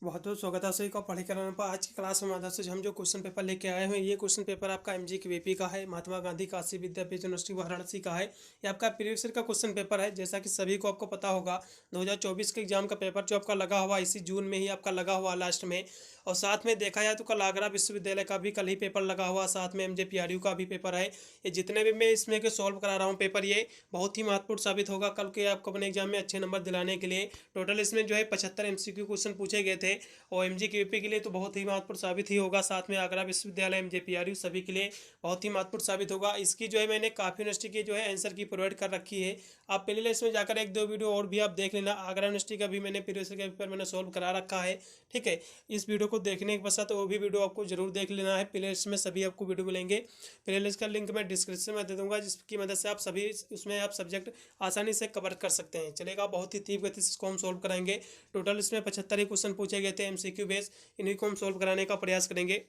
बहुत बहुत स्वागत है सभी का पढ़ाई कराने पर। आज की क्लास में माध्यम से हम जो क्वेश्चन पेपर लेके आए हैं, ये क्वेश्चन पेपर आपका एमजी के वीपी का है, महात्मा गांधी काशी विद्यापीठ यूनिवर्सिटी वाराणसी का है। ये आपका प्रीवियस ईयर का क्वेश्चन पेपर है। जैसा कि सभी को आपको पता होगा, 2024 के एग्जाम का पेपर जो आपका लगा हुआ इसी जून में ही आपका लगा हुआ लास्ट में। और साथ में देखा जाए तो कल आगरा विश्वविद्यालय का भी कल ही पेपर लगा हुआ, साथ में MJPRU का भी पेपर है। ये जितने भी मैं इसमें के सॉल्व करा रहा हूँ पेपर, ये बहुत ही महत्वपूर्ण साबित होगा कल के आपको अपने एग्जाम में अच्छे नंबर दिलाने के लिए। टोटल इसमें जो है 75 MCQ क्वेश्चन पूछे गए थे और एमजी के यूपी के लिए तो बहुत ही महत्वपूर्ण साबित ही होगा। साथ में आगरा विश्वविद्यालय MJPRU सभी के लिए बहुत ही महत्वपूर्ण साबित होगा। इसकी जो है मैंने काफ़ी यूनिवर्सिटी की जो है आंसर की प्रोवाइड कर रखी है। आप प्ले लिस्ट में जाकर एक दो वीडियो और भी आप देख लेना। आगरा यूनिवर्सिटी का भी मैंने प्रीवियस ईयर का पेपर मैंने सोल्व करा रखा है। ठीक है, इस वीडियो को देखने के पश्चात वो भी वीडियो आपको जरूर देख लेना है। प्ले लिस्ट में सभी आपको वीडियो मिलेंगे। प्ले लिस्ट का लिंक मैं डिस्क्रिप्शन में दे दूंगा, जिसकी मदद से आप सभी उसमें आप सब्जेक्ट आसानी से कवर कर सकते हैं। चलेगा, बहुत ही तीव्र गति से इसको हम सोल्व कराएंगे। टोटल इसमें 75 ही क्वेश्चन पूछे गए थे MCQ बेस, इन्हीं को हम सोल्व कराने का प्रयास करेंगे।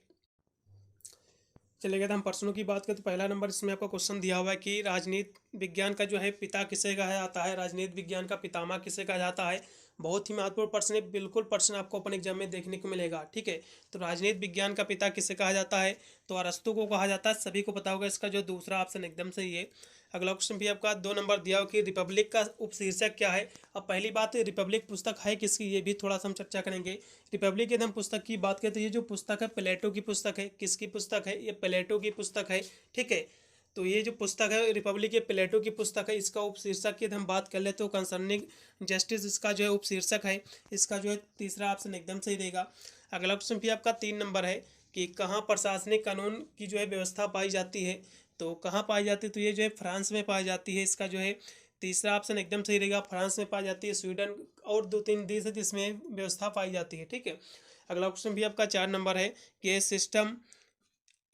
चलेगा, तो हम प्रश्नों की बात करें तो पहला नंबर इसमें आपका क्वेश्चन दिया हुआ है कि राजनीति विज्ञान का जो है पिता किसे कहा जाता है। राजनीति विज्ञान का पितामह किसे कहा जाता है। बहुत ही महत्वपूर्ण प्रश्न है, बिल्कुल प्रश्न आपको अपने एग्जाम में देखने को मिलेगा। ठीक है, तो राजनीति विज्ञान का पिता किसे कहा जाता है, तो अरस्तु को कहा जाता है। सभी को पता होगा, इसका जो दूसरा ऑप्शन एकदम सही है। अगला क्वेश्चन भी आपका 2 नंबर दिया हो कि रिपब्लिक का उपशीर्षक क्या है। अब पहली बात, रिपब्लिक पुस्तक है किसकी, ये भी थोड़ा सा हम चर्चा करेंगे। रिपब्लिक यदि हम पुस्तक की बात करें तो ये जो पुस्तक है प्लेटो की पुस्तक है। किसकी पुस्तक है, ये प्लेटो की पुस्तक है। ठीक है, तो ये जो पुस्तक है रिपब्लिक, ये प्लेटो की पुस्तक है। इसका उपशीर्षक की हम बात कर ले तो कंसर्निंग जस्टिस इसका जो है उपशीर्षक है। इसका जो है तीसरा ऑप्शन एकदम सही रहेगा। अगला क्वेश्चन भी आपका 3 नंबर है कि कहाँ प्रशासनिक कानून की जो है व्यवस्था पाई जाती है। तो कहाँ पाई जाती है, तो ये जो है फ्रांस में पाई जाती है। इसका जो है तीसरा ऑप्शन एकदम सही रहेगा, फ्रांस में पाई जाती है। स्वीडन और 2-3 देश है जिसमें व्यवस्था पाई जाती है। ठीक है, अगला क्वेश्चन भी आपका 4 नंबर है कि सिस्टम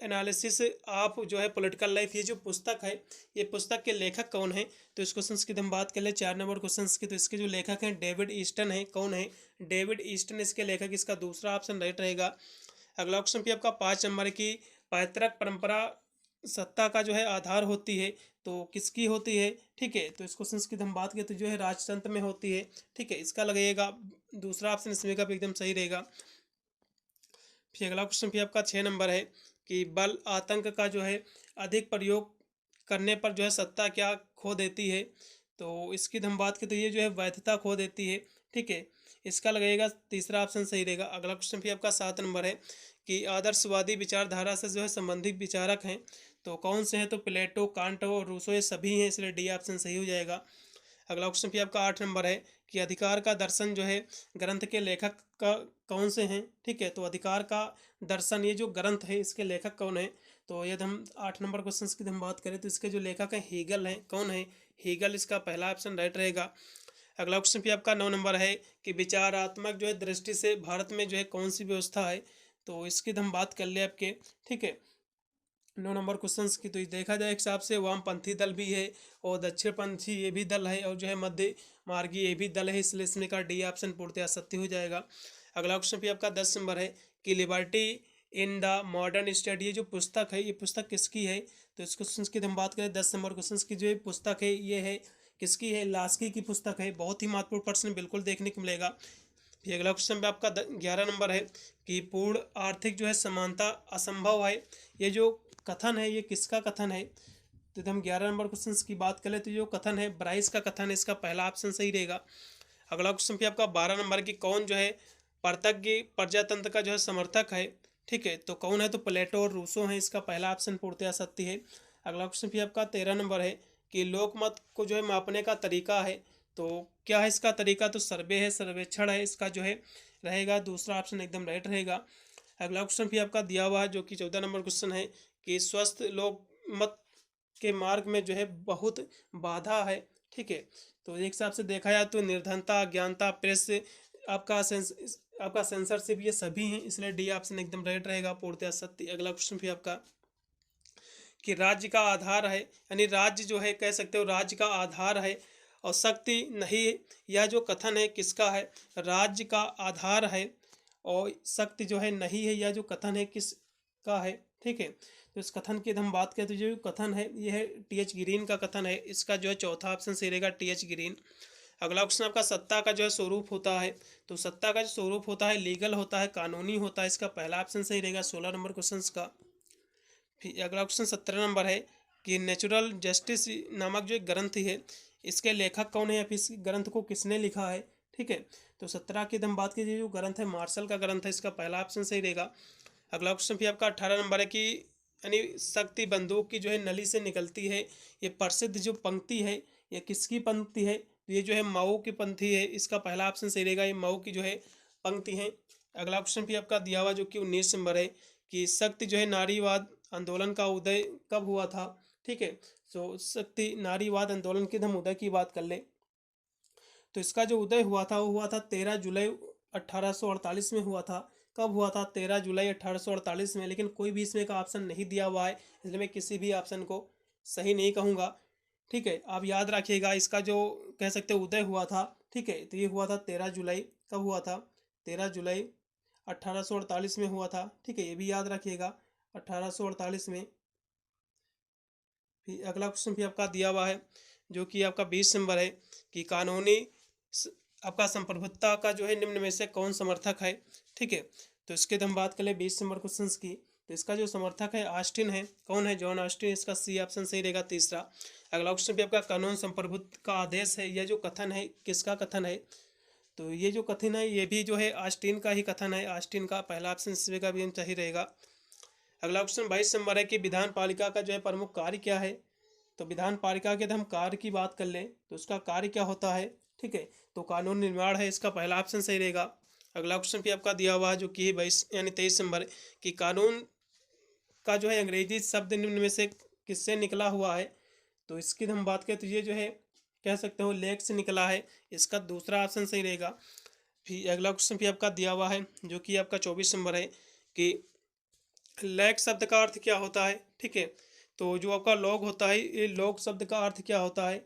एनालिसिस ऑफ जो है पॉलिटिकल लाइफ, ये जो पुस्तक है, ये पुस्तक के लेखक कौन है। तो इस क्वेश्चन की हम बात कर ले 4 नंबर क्वेश्चन की, तो इसके जो लेखक हैं डेविड ईस्टन है। कौन है, डेविड ईस्टन इसके लेखक। इसका दूसरा ऑप्शन राइट रहेगा। अगला क्वेश्चन भी आपका 5 नंबर की पैतृक परंपरा सत्ता का जो है आधार होती है, तो किसकी होती है। ठीक है, तो इस क्वेश्चन की हम बात करें तो जो है राजतंत्र में होती है। ठीक है, इसका लगेगा दूसरा ऑप्शन इसमें का भी एकदम सही रहेगा। फिर अगला क्वेश्चन भी आपका 6 नंबर है कि बल आतंक का जो है अधिक प्रयोग करने पर जो है सत्ता क्या खो देती है। तो इसकी हम बात करें तो ये जो है वैधता खो देती है। ठीक है, इसका लगेगा तीसरा ऑप्शन सही रहेगा। अगला क्वेश्चन भी आपका 7 नंबर है कि आदर्शवादी विचारधारा से जो है संबंधित विचारक हैं, तो कौन से हैं, तो प्लेटो, कांट और रूसो, ये सभी हैं, इसलिए डी ऑप्शन सही हो जाएगा। अगला क्वेश्चन भी आपका 8 नंबर है कि अधिकार का दर्शन जो है ग्रंथ के लेखक का कौन से हैं। ठीक है, तो अधिकार का दर्शन ये जो ग्रंथ है इसके लेखक कौन है। तो यदि हम 8 नंबर क्वेश्चन की हम बात करें तो इसके जो लेखक हैं हीगल हैं। कौन है, हीगल, इसका पहला ऑप्शन राइट रहेगा। अगला क्वेश्चन भी आपका 9 नंबर है कि विचारात्मक जो है दृष्टि से भारत में जो है कौन सी व्यवस्था है। तो इसकी हम बात कर ले आपके। ठीक है, 9 नंबर क्वेश्चन की तो देखा जाए एक हिसाब से वामपंथी दल भी है और दक्षिणपंथी ये भी दल है और जो है मध्य मार्गी ये भी दल है, इसलिए इसमें का डी ऑप्शन पूर्णतः सत्य हो जाएगा। अगला क्वेश्चन भी आपका 10 नंबर है कि liberty in the modern state, ये जो पुस्तक है ये पुस्तक किसकी है। तो इस क्वेश्चन की हम बात करें 10 नंबर क्वेश्चन की, जो ये पुस्तक है ये है किसकी है, लास्की की पुस्तक है। बहुत ही महत्वपूर्ण प्रश्न बिल्कुल देखने को मिलेगा। फिर अगला क्वेश्चन में आपका 11 नंबर है कि पूर्ण आर्थिक जो है समानता असंभव है, ये जो कथन है ये किसका कथन है। तो हम 11 नंबर क्वेश्चन की बात करें तो जो कथन है ब्राइस का कथन है, इसका पहला ऑप्शन सही रहेगा। अगला क्वेश्चन भी आपका 12 नंबर की कौन जो है प्रत्यज्ञ प्रजातंत्र का जो है समर्थक है। ठीक है, तो कौन है, तो प्लेटो और रूसो है, इसका पहला ऑप्शन पूर्णतः सत्य है। अगला क्वेश्चन भी आपका 13 नंबर है कि लोकमत को जो है मापने का तरीका है, तो क्या है इसका तरीका, तो सर्वे है, सर्वेक्षण है, इसका जो है रहेगा दूसरा ऑप्शन एकदम राइट रहेगा। अगला क्वेश्चन भी आपका दिया हुआ है जो कि 14 नंबर क्वेश्चन है कि स्वस्थ लोक मत के मार्ग में जो है बहुत बाधा है। ठीक है, तो एक हिसाब से देखा जाए तो निर्धनता, अज्ञानता, प्रेस, आपका सेंसरशिप, ये सभी हैं, इसलिए डी ऑप्शन एकदम राइट रहेगा, पूर्णतः सत्य। अगला क्वेश्चन भी आपका कि राज्य का आधार है, यानी राज्य जो है कह सकते हो राज्य का आधार है और शक्ति नहीं, यह जो कथन है किसका है, राज्य का आधार है और शक्ति जो है नहीं है, यह जो कथन है किसका है। ठीक है, तो इस कथन की हम बात करें तो जो कथन है यह है TH ग्रीन का कथन है, इसका जो है चौथा ऑप्शन सही रहेगा, TH ग्रीन। अगला क्वेश्चन आपका सत्ता का जो है स्वरूप होता है, तो सत्ता का जो स्वरूप होता है लीगल होता है, कानूनी होता है। इसका पहला ऑप्शन सही रहेगा 16 नंबर क्वेश्चन का। फिर अगला क्वेश्चन 17 नंबर है कि नेचुरल जस्टिस नामक जो एक ग्रंथ है, इसके लेखक कौन है या फिर इस ग्रंथ को किसने लिखा है। ठीक है, तो 17 की हम बात कीजिए, जो ग्रंथ है मार्शल का ग्रंथ है। इसका पहला ऑप्शन सही रहेगा। अगला क्वेश्चन फिर आपका 18 नंबर है कि यानी शक्ति बंदूक की जो है नली से निकलती है, ये प्रसिद्ध जो पंक्ति है ये किसकी पंक्ति है। तो ये जो है मऊ की पंक्ति है। इसका पहला ऑप्शन सही रहेगा, ये मऊ की जो है पंक्ति है। अगला क्वेश्चन भी आपका दिया हुआ जो कि 19 नंबर है कि शक्ति जो है नारीवाद आंदोलन का उदय कब हुआ था। ठीक है, तो शक्ति नारीवाद आंदोलन के हम उदय की बात कर ले, तो इसका जो उदय हुआ था वो हुआ था 13 जुलाई 1848 में हुआ था। कब हुआ था? 13 जुलाई 1848 में। लेकिन कोई भी इसमें का ऑप्शन नहीं दिया हुआ है, इसलिए मैं किसी भी ऑप्शन को सही नहीं कहूँगा। ठीक है, आप याद रखिएगा इसका जो कह सकते हैं उदय हुआ था। ठीक है, तो ये हुआ था 13 जुलाई। कब हुआ था? 13 जुलाई 1848 में हुआ था। ठीक है, ये भी याद रखिएगा 1848 में। फिर अगला क्वेश्चन भी आपका दिया हुआ है जो कि आपका 20 नंबर है कि कानूनी आपका संप्रभुता का जो है निम्न में से कौन समर्थक है। ठीक है, तो इसके हम बात करें 20 नंबर क्वेश्चन की, तो इसका जो समर्थक है ऑस्टिन है। कौन है? John Austin. इसका सी ऑप्शन सही रहेगा तीसरा। अगला क्वेश्चन भी आपका कानून संप्रभुत्व का आदेश है, यह जो कथन है किसका कथन है। तो ये जो कथन है ये भी जो है ऑस्टिन का ही कथन है। ऑस्टिन का पहला ऑप्शन इसमें का भी सही रहेगा। अगला क्वेश्चन 22 नंबर है कि विधान पालिका का जो है प्रमुख कार्य क्या है। तो विधान पालिका के हम कार्य की बात कर लें तो उसका कार्य क्या होता है। ठीक है, तो कानून निर्माण है। इसका पहला ऑप्शन सही रहेगा। अगला क्वेश्चन भी आपका दिया हुआ है जो कि 22 यानी 23 नंबर कि कानून का जो है अंग्रेजी शब्द निम्न में से किससे निकला हुआ है। तो इसकी हम बात करें तो ये जो है कह सकते हो लेख से निकला है। इसका दूसरा ऑप्शन सही रहेगा। फिर अगला क्वेश्चन भी आपका दिया हुआ है जो कि आपका 24 नंबर है कि लैग शब्द का अर्थ क्या होता है। ठीक है, तो जो आपका लॉग होता है ये लॉग शब्द का अर्थ क्या होता है।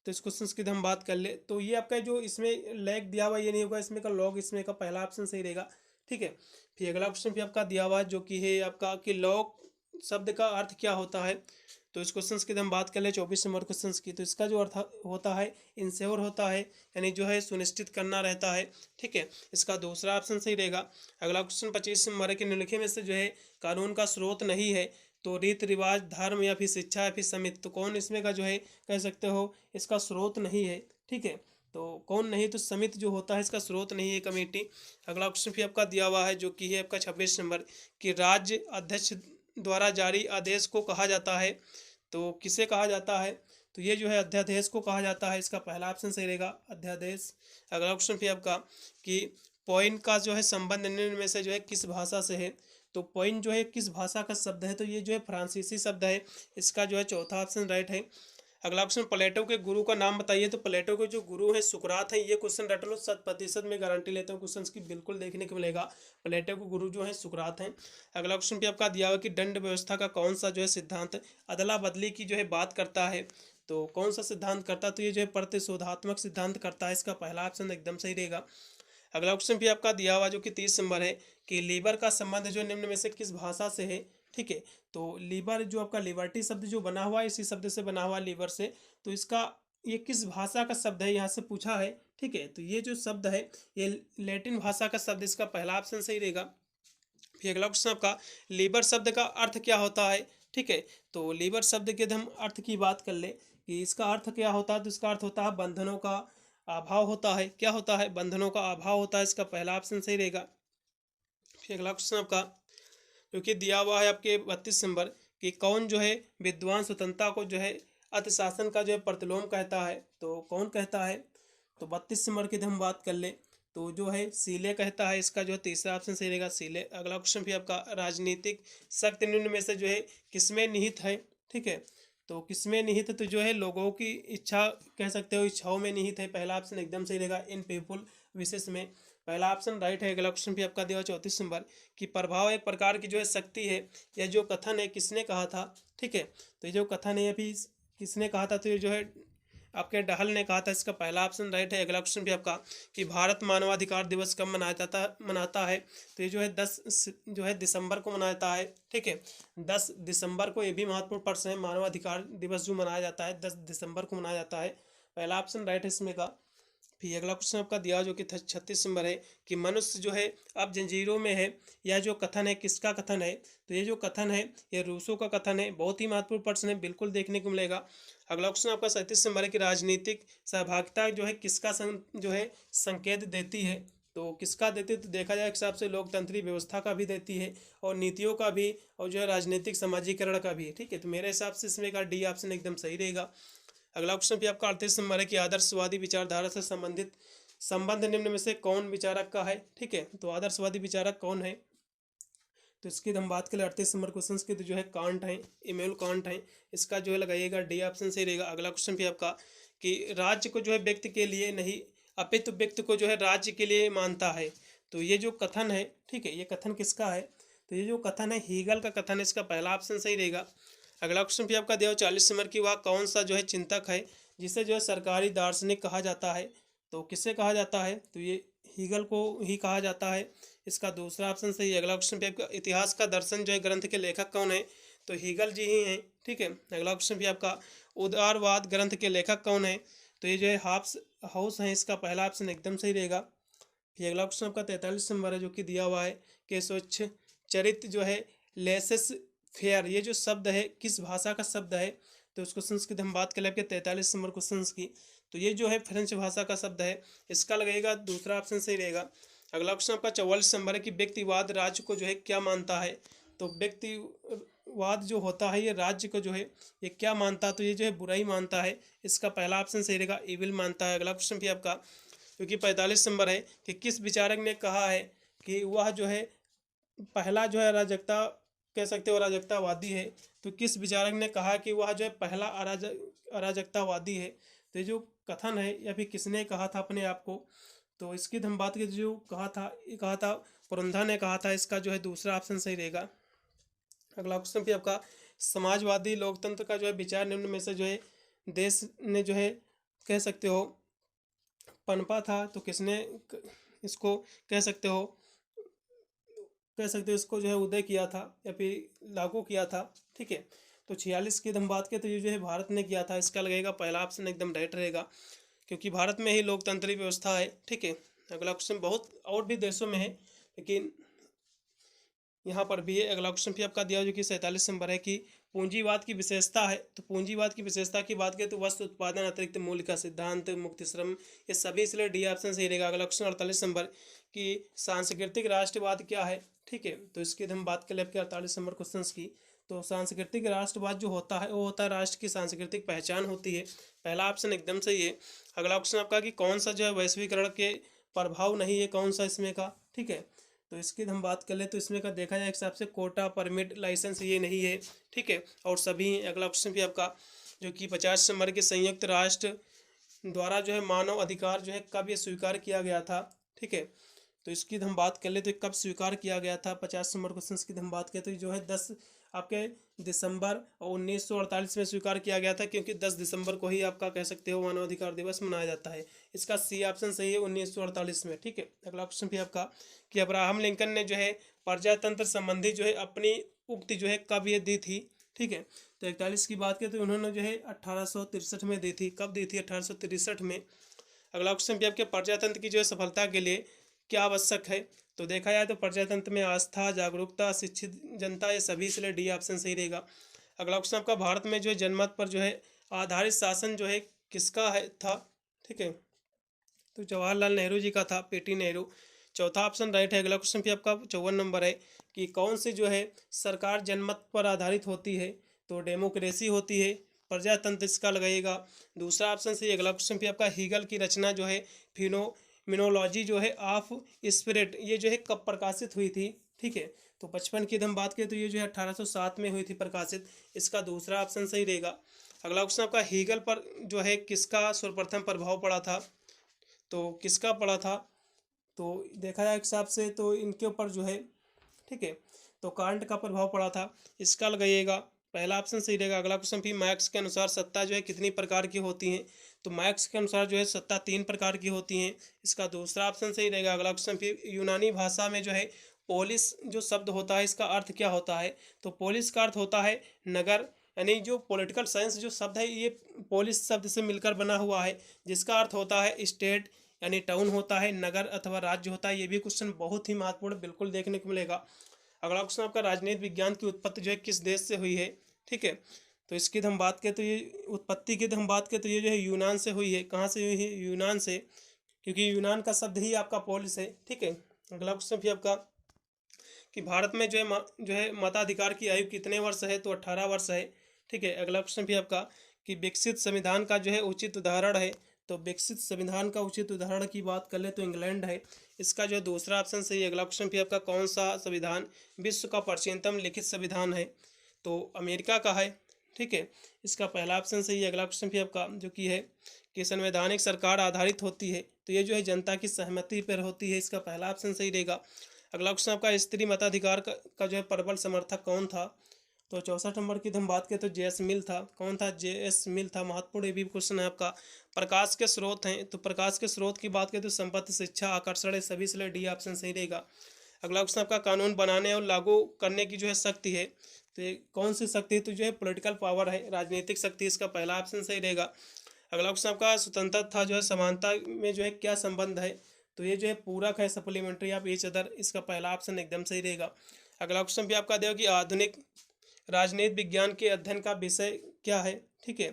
तो इस क्वेश्चन की हम बात कर ले तो ये आपका जो इसमें लैग दिया हुआ ये नहीं होगा, इसमें का लॉग इसमें का पहला ऑप्शन सही रहेगा। ठीक है, फिर अगला क्वेश्चन भी आपका दिया हुआ है जो कि है आपका कि लॉग शब्द का अर्थ क्या होता है। तो इस क्वेश्चन की हम बात कर ले 24 नंबर क्वेश्चन की, तो इसका जो अर्थ होता है इंश्योर होता है, यानी जो है सुनिश्चित करना रहता है। ठीक है, इसका दूसरा ऑप्शन सही रहेगा। अगला क्वेश्चन 25 नंबर है कि निम्नलिखित में से जो है कानून का स्रोत नहीं है। तो रीति रिवाज, धर्म या फिर शिक्षा या फिर समिति, तो कौन इसमें का जो है कह सकते हो इसका स्रोत नहीं है। ठीक है, तो कौन नहीं, तो समिति जो होता है इसका स्रोत नहीं है, कमेटी। अगला क्वेश्चन भी आपका दिया हुआ है जो कि है आपका 26 नंबर कि राज्य अध्यक्ष द्वारा जारी आदेश को कहा जाता है। तो किसे कहा जाता है? तो ये जो है अध्यादेश को कहा जाता है। इसका पहला ऑप्शन सही रहेगा, अध्यादेश। अगला क्वेश्चन भी आपका कि पॉइंट का जो है संबंध निम्न में से जो है किस भाषा से है। तो पॉइंट जो है किस भाषा का शब्द है, तो ये जो है फ्रांसीसी शब्द है। इसका जो है चौथा ऑप्शन राइट है। अगला क्वेश्चन प्लेटो के गुरु का नाम बताइए। तो प्लेटो के जो गुरु हैं सुकरात हैं। ये क्वेश्चन रट लो, 100% में गारंटी लेता हूँ क्वेश्चन की बिल्कुल देखने को मिलेगा। प्लेटो के गुरु जो है सुकरात हैं। अगला क्वेश्चन भी आपका दिया हुआ कि दंड व्यवस्था का कौन सा जो है सिद्धांत अदला बदली की जो है बात करता है। तो कौन सा सिद्धांत करता है? तो ये जो है प्रतिशोधात्मक सिद्धांत करता है। इसका पहला ऑप्शन एकदम सही रहेगा। अगला क्वेश्चन भी आपका दिया हुआ जो कि 30 नंबर है कि लीवर का संबंध जो निम्न में से किस भाषा से है। ठीक है, तो लीवर जो आपका लिबर्टी शब्द जो बना हुआ है इसी शब्द से बना हुआ लीवर से, तो इसका ये किस भाषा का शब्द है यहाँ से पूछा है। ठीक है, तो ये जो शब्द है ये लैटिन भाषा का शब्द। इसका पहला ऑप्शन सही रहेगा। फिर अगला क्वेश्चन आपका लीवर शब्द का अर्थ क्या होता है। ठीक है, तो लीवर शब्द के हम अर्थ की बात कर ले कि इसका अर्थ क्या होता है। तो इसका अर्थ होता है बंधनों का अभाव होता है। क्या होता है? बंधनों का अभाव होता है। इसका पहला ऑप्शन सही रहेगा। फिर अगला क्वेश्चन आपका जो कि दिया हुआ है आपके 32 नंबर कि कौन जो है विद्वान स्वतंत्रता को जो है अतिशासन का जो है प्रतिलोम कहता है। तो कौन कहता है? तो 32 नंबर की हम बात कर ले तो जो है सीले कहता है। इसका जो है तीसरा ऑप्शन सही रहेगा, सीले। अगला क्वेश्चन भी आपका राजनीतिक शक्ति निम्न में से जो है किसमें निहित है। ठीक है, तो किसमें निहित है? तो जो है लोगों की इच्छा कह सकते हो, इच्छाओं में निहित है। पहला ऑप्शन एकदम सही रहेगा, इन पीपुल विशेष में। पहला ऑप्शन राइट है। अगला क्वेश्चन भी आपका दिया 34 नंबर कि प्रभाव एक प्रकार की जो है शक्ति है। यह जो कथन है किसने कहा था। ठीक है, तो ये जो कथन है ये भी किसने कहा था। तो ये जो है आपके डहल ने कहा था। इसका पहला ऑप्शन राइट है। अगला क्वेश्चन भी आपका कि भारत मानवाधिकार दिवस कब मनाता है। तो ये जो है 10 जो है दिसंबर को मनाया जाता है। ठीक है, 10 दिसंबर को। ये भी महत्वपूर्ण प्रश्न है, मानवाधिकार दिवस जो मनाया जाता है 10 दिसंबर को मनाया जाता है। पहला ऑप्शन राइट है इसमें का। फिर अगला क्वेश्चन आपका दिया जो कि 36 नंबर है कि मनुष्य जो है अब जंजीरों में है, यह जो कथन है किसका कथन है? तो ये जो कथन है ये रूसो का कथन है। बहुत ही महत्वपूर्ण प्रश्न है, बिल्कुल देखने को मिलेगा। अगला क्वेश्चन आपका 37 नंबर है कि राजनीतिक सहभागिता जो है किसका जो है संकेत देती है? तो किसका देती है? तो देखा जाए हिसाब से लोकतंत्री व्यवस्था का भी देती है और नीतियों का भी, और जो है राजनीतिक समाजीकरण का भी। ठीक है, तो मेरे हिसाब से इसमें का डी ऑप्शन एकदम सही रहेगा। अगला क्वेश्चन भी आपका 38 नंबर है कि आदर्शवादी विचारधारा से संबंधित संबंध निम्न में से कौन विचारक का है? ठीक है, तो आदर्शवादी विचारक कौन है? तो इसकी हम बात करें 38 नंबर क्वेश्चन की, तो जो है कांट है, इमैनुअल कांट है। इसका जो है लगाइएगा डी ऑप्शन सही रहेगा। अगला क्वेश्चन भी आपका कि राज्य को जो है व्यक्ति के लिए नहीं अपितु व्यक्ति को जो है राज्य के लिए मानता है। तो ये जो कथन है, ठीक है, ये कथन किसका है? तो ये जो कथन है हीगल का कथन है। इसका पहला ऑप्शन सही रहेगा। अगला क्वेश्चन भी आपका दिया 40 नंबर की, वह कौन सा जो है चिंतक है जिसे जो है सरकारी दार्शनिक कहा जाता है? तो किसे कहा जाता है? तो ये हीगल को ही कहा जाता है। इसका दूसरा ऑप्शन सही है। अगला क्वेश्चन भी आपका इतिहास का दर्शन जो है ग्रंथ के लेखक कौन है? तो हीगल जी ही हैं। ठीक है, अगला क्वेश्चन भी आपका उदारवाद ग्रंथ के लेखक कौन है? तो ये जो है हाउस है। इसका पहला ऑप्शन एकदम सही रहेगा। फिर अगला क्वेश्चन आपका 43 नंबर है जो कि दिया हुआ है कि स्वच्छ चरित्र जो है लेसेस फेयर, ये जो शब्द है किस भाषा का शब्द है? तो उस क्वेश्चन की हम बात करें आपके 43 नंबर क्वेश्चन की, तो ये जो है फ्रेंच भाषा का शब्द है। इसका लगेगा दूसरा ऑप्शन सही रहेगा। अगला क्वेश्चन आपका 44 नंबर है कि व्यक्तिवाद राज्य को जो है क्या मानता है? तो व्यक्तिवाद जो होता है ये राज्य को जो है ये क्या मानता है? तो ये जो है बुराई मानता है। इसका पहला ऑप्शन सही रहेगा, इविल मानता है। अगला क्वेश्चन भी आपका क्योंकि 45 नंबर है कि किस विचारक ने कहा है कि वह जो है पहला जो है अराजकता, कह सकते हो अराजकतावादी है? तो किस विचारक ने कहा कि वह जो है पहला अराजकतावादी है? तो ये जो कथन है या फिर किसने कहा था अपने आप को? तो इसकी हम बात की, जो कहा था ये कहा था पुरंधा ने कहा था। इसका जो है दूसरा ऑप्शन सही रहेगा। अगला क्वेश्चन भी आपका समाजवादी लोकतंत्र का जो है विचार निम्न में से जो है देश ने जो है कह सकते हो पनपा था? तो किसने इसको कह सकते हो इसको जो है उदय किया था या फिर लागू किया था? ठीक है, तो 46 की हम बात करें तो ये जो है भारत ने किया था। इसका लगेगा पहला ऑप्शन एकदम राइट रहेगा क्योंकि भारत में ही लोकतंत्री व्यवस्था है। ठीक है, अगला क्वेश्चन बहुत और भी देशों में है लेकिन यहाँ पर भी है। अगला क्वेश्चन भी आपका दिया जो कि 47 नंबर है कि पूंजीवाद की विशेषता है। तो पूंजीवाद की विशेषता की बात करें तो वस्तु उत्पादन, अतिरिक्त मूल्य का सिद्धांत, मुक्त श्रम, ये सभी इसलिए डी ऑप्शन सही रहेगा। अगला क्वेश्चन 48 नंबर कि सांस्कृतिक राष्ट्रवाद क्या है? ठीक है, तो इसकी हम बात करें आपके 48 नंबर क्वेश्चन की, तो सांस्कृतिक राष्ट्रवाद जो होता है वो होता है राष्ट्र की सांस्कृतिक पहचान होती है। पहला ऑप्शन एकदम सही है। अगला क्वेश्चन आपका कि कौन सा जो है वैश्वीकरण के प्रभाव नहीं है, कौन सा इसमें का? ठीक है, तो इसकी हम बात कर ले तो इसमें का देखा जाए हिसाब से कोटा, परमिट, लाइसेंस ये नहीं है। ठीक है, और सभी। अगला क्वेश्चन भी आपका जो कि 50 नंबर के संयुक्त राष्ट्र द्वारा जो है मानव अधिकार जो है कब ये स्वीकार किया गया था? ठीक है, तो इसकी हम बात कर ले तो कब स्वीकार किया गया था? 50 नंबर क्वेश्चन की हम बात करें तो जो है 10 आपके दिसंबर 1948 में स्वीकार किया गया था क्योंकि 10 दिसंबर को ही आपका कह सकते हो मानवाधिकार दिवस मनाया जाता है। इसका सी ऑप्शन सही है 1948 में। ठीक है, अगला क्वेश्चन भी आपका कि अब्राहम लिंकन ने जो है प्रजातंत्र संबंधी जो है अपनी उक्ति जो है कब ये दी थी? ठीक है, तो 41 की बात करें तो उन्होंने जो है 1863 में दी थी। कब दी थी? 1863 में। अगला क्वेश्चन भी आपके प्रजातंत्र की जो है सफलता के लिए क्या आवश्यक है? तो देखा जाए तो प्रजातंत्र में आस्था, जागरूकता, शिक्षित जनता, ये सभी इसलिए डी ऑप्शन सही रहेगा। अगला क्वेश्चन आपका भारत में जो है जनमत पर जो है आधारित शासन जो है किसका है था? ठीक है, तो जवाहरलाल नेहरू जी का था, पीटी नेहरू। चौथा ऑप्शन राइट है। अगला क्वेश्चन भी आपका 54 नंबर है कि कौन सी जो है सरकार जनमत पर आधारित होती है? तो डेमोक्रेसी होती है, प्रजातंत्र इसका लगाइएगा दूसरा ऑप्शन सही। अगला क्वेश्चन भी आपका हीगल की रचना जो है फिनोमिनोलॉजी जो है ऑफ स्पिरिट, ये जो है कब प्रकाशित हुई थी? ठीक है, तो 55 की हम बात करें तो ये जो है 1807 में हुई थी प्रकाशित। इसका दूसरा ऑप्शन सही रहेगा। अगला क्वेश्चन आपका हीगल पर जो है किसका सर्वप्रथम प्रभाव पड़ा था? तो किसका पड़ा था? तो देखा जाए हिसाब से तो इनके ऊपर जो है, ठीक है, तो कांट का प्रभाव पड़ा था। इसका लगाइएगा पहला ऑप्शन सही रहेगा। अगला क्वेश्चन भी मैक्स के अनुसार सत्ता जो है कितनी प्रकार की होती हैं? तो मैक्स के अनुसार जो है सत्ता 3 प्रकार की होती हैं। इसका दूसरा ऑप्शन सही रहेगा। अगला क्वेश्चन भी यूनानी भाषा में जो है पोलिस जो शब्द होता है इसका अर्थ क्या होता है? तो पोलिस का अर्थ होता है नगर, यानी जो पॉलिटिकल साइंस जो शब्द है ये पोलिस शब्द से मिलकर बना हुआ है जिसका अर्थ होता है स्टेट, यानी टाउन होता है, नगर अथवा राज्य होता है, ये भी क्वेश्चन बहुत ही महत्वपूर्ण बिल्कुल देखने को मिलेगा। अगला क्वेश्चन आपका, राजनीति विज्ञान की उत्पत्ति जो है किस देश से हुई है? ठीक है, तो इसकी हम बात करें तो ये उत्पत्ति की हम बात करें तो ये जो है यूनान से हुई है। कहाँ से हुई है? यूनान से, क्योंकि यूनान का शब्द ही आपका पोलिस है। ठीक है, अगला क्वेश्चन भी आपका कि भारत में जो है मताधिकार की आयु कितने वर्ष है? तो 18 वर्ष है। ठीक है, अगला क्वेश्चन भी आपका कि विकसित संविधान का जो है उचित उदाहरण है। तो विकसित संविधान का उचित उदाहरण की बात कर ले तो इंग्लैंड है। इसका जो दूसरा ऑप्शन सही है। अगला क्वेश्चन भी आपका, कौन सा संविधान विश्व का प्राचीनतम लिखित संविधान है? तो अमेरिका का है। ठीक है, इसका पहला ऑप्शन सही है। अगला क्वेश्चन भी आपका जो कि है कि संवैधानिक सरकार आधारित होती है, तो ये जो है जनता की सहमति पर होती है। इसका पहला ऑप्शन सही रहेगा। अगला क्वेश्चन आपका, स्त्री मताधिकार का जो है प्रबल समर्थक कौन था? तो 64 नंबर की हम बात करें तो जे एस मिल था। कौन था? जे एस मिल था। महत्वपूर्ण ये भी क्वेश्चन है आपका। प्रकाश के स्रोत हैं, तो प्रकाश के स्रोत की बात करें तो संपत्ति, शिक्षा, आकर्षण है, सभी से डी ऑप्शन सही रहेगा। अगला क्वेश्चन आपका, कानून बनाने और लागू करने की जो है शक्ति है, तो ये कौन सी शक्ति है? तो जो है पॉलिटिकल पावर है, राजनीतिक शक्ति। इसका पहला ऑप्शन सही रहेगा। अगला क्वेश्चन आपका, स्वतंत्रता जो है समानता में जो है क्या संबंध है? तो ये जो है पूरक है, सप्लीमेंट्री ऑफ ईच अदर। इसका पहला ऑप्शन एकदम सही रहेगा। अगला क्वेश्चन भी आपका देखो कि आधुनिक राजनीति विज्ञान के अध्ययन का विषय क्या है? ठीक है,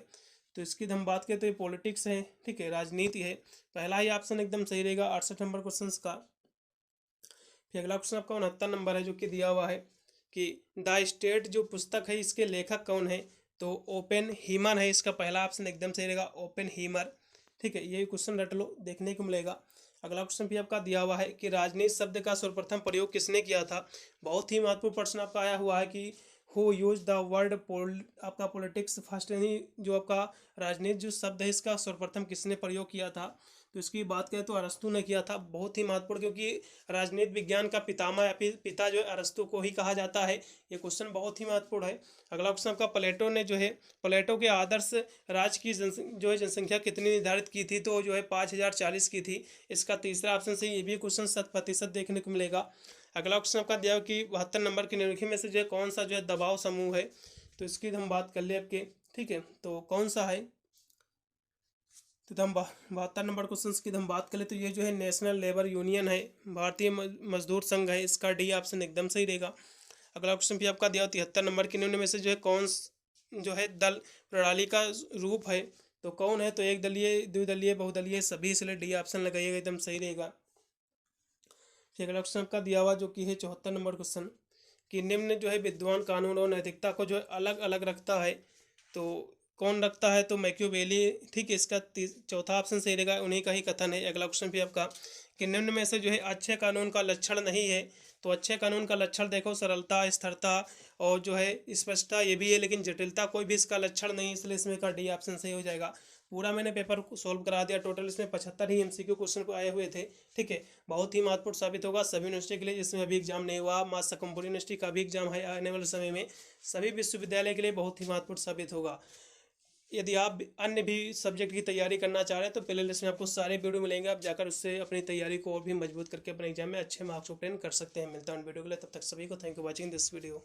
तो इसकी हम बात करें तो ये पॉलिटिक्स है। ठीक है, राजनीति है। पहला ही ऑप्शन एकदम सही रहेगा 68 नंबर क्वेश्चन का। फिर अगला क्वेश्चन आपका 69 नंबर है जो कि दिया हुआ है कि द स्टेट जो पुस्तक है इसके लेखक कौन है? तो ओपेन हीमर है। इसका पहला ऑप्शन एकदम सही रहेगा, ओपेन हीमर। ठीक है, ये क्वेश्चन रट लो, देखने को मिलेगा। अगला क्वेश्चन भी आपका दिया हुआ है कि राजनीति शब्द का सर्वप्रथम प्रयोग किसने किया था? बहुत ही महत्वपूर्ण प्रश्न आपका आया हुआ है कि हु यूज द वर्ड आपका पॉलिटिक्स फर्स्ट, यानी जो आपका राजनीति जो शब्द है इसका सर्वप्रथम किसने प्रयोग किया था? तो इसकी बात करें तो अरस्तु ने किया था। बहुत ही महत्वपूर्ण, क्योंकि राजनीति विज्ञान का पितामह या फिर पिता जो है अरस्तु को ही कहा जाता है। ये क्वेश्चन बहुत ही महत्वपूर्ण है। अगला क्वेश्चन आपका, प्लेटो ने जो है प्लेटो के आदर्श राज्य की जो है जनसंख्या कितनी निर्धारित की थी? तो जो है 5040 की थी। इसका तीसरा ऑप्शन से ये भी क्वेश्चन 100% देखने को मिलेगा। अगला क्वेश्चन आपका दिया कि 72 नंबर के निम्नलिखित में से जो है कौन सा जो है दबाव समूह है? तो इसकी हम बात कर ले आपके। ठीक है, तो कौन सा है? तो हम 72 नंबर क्वेश्चन की हम बात करें तो ये जो है नेशनल लेबर यूनियन है, भारतीय मजदूर संघ है। इसका डी ऑप्शन एकदम सही रहेगा। अगला क्वेश्चन भी आपका दिया 73 नंबर के निम्न में से जो है कौन जो है दल प्रणाली का रूप है? तो कौन है? तो एक दलीय, द्विदलीय, बहुदलीय, सभी, इसलिए डी ऑप्शन लगाइएगा, एकदम सही रहेगा। फिर अगला क्वेश्चन आपका दिया हुआ जो कि है 74 नंबर क्वेश्चन कि निम्न जो है विद्वान कानून और नैतिकता को जो है अलग अलग रखता है, तो कौन रखता है? तो मैकियावेली। ठीक है, इसका चौथा ऑप्शन सही रहेगा, उन्हीं का ही कथन है। अगला क्वेश्चन भी आपका कि निम्न में से जो है अच्छे कानून का लक्षण नहीं है? तो अच्छे कानून का लक्षण देखो सरलता, स्थिरता और जो है स्पष्टता, ये भी है, लेकिन जटिलता कोई भी इसका लक्षण नहीं, इसलिए इसमें का डी ऑप्शन सही हो जाएगा। पूरा मैंने पेपर को सोल्व करा दिया। टोटल इसमें 75 ही एमसीक्यू क्वेश्चन को आए हुए थे। ठीक है, बहुत ही महत्वपूर्ण साबित होगा सभी यूनिवर्सिटी के लिए जिसमें अभी एग्जाम नहीं हुआ। माँ सकम्पुर यूनिवर्सिटी का भी एग्जाम है आने वाले समय में। सभी विश्वविद्यालय के लिए बहुत ही महत्वपूर्ण साबित होगा। यदि आप अन्य भी सब्जेक्ट की तैयारी करना चाह रहे हैं तो प्ले लिस्ट में आपको सारे वीडियो मिलेंगे, आप जाकर उससे अपनी तैयारी को और भी मजबूत करके अपने एग्जाम में अच्छे मार्क्स ऑब्टेन कर सकते हैं। मिलता हूँ वीडियो के लिए, तब तक सभी को thank you watching this video.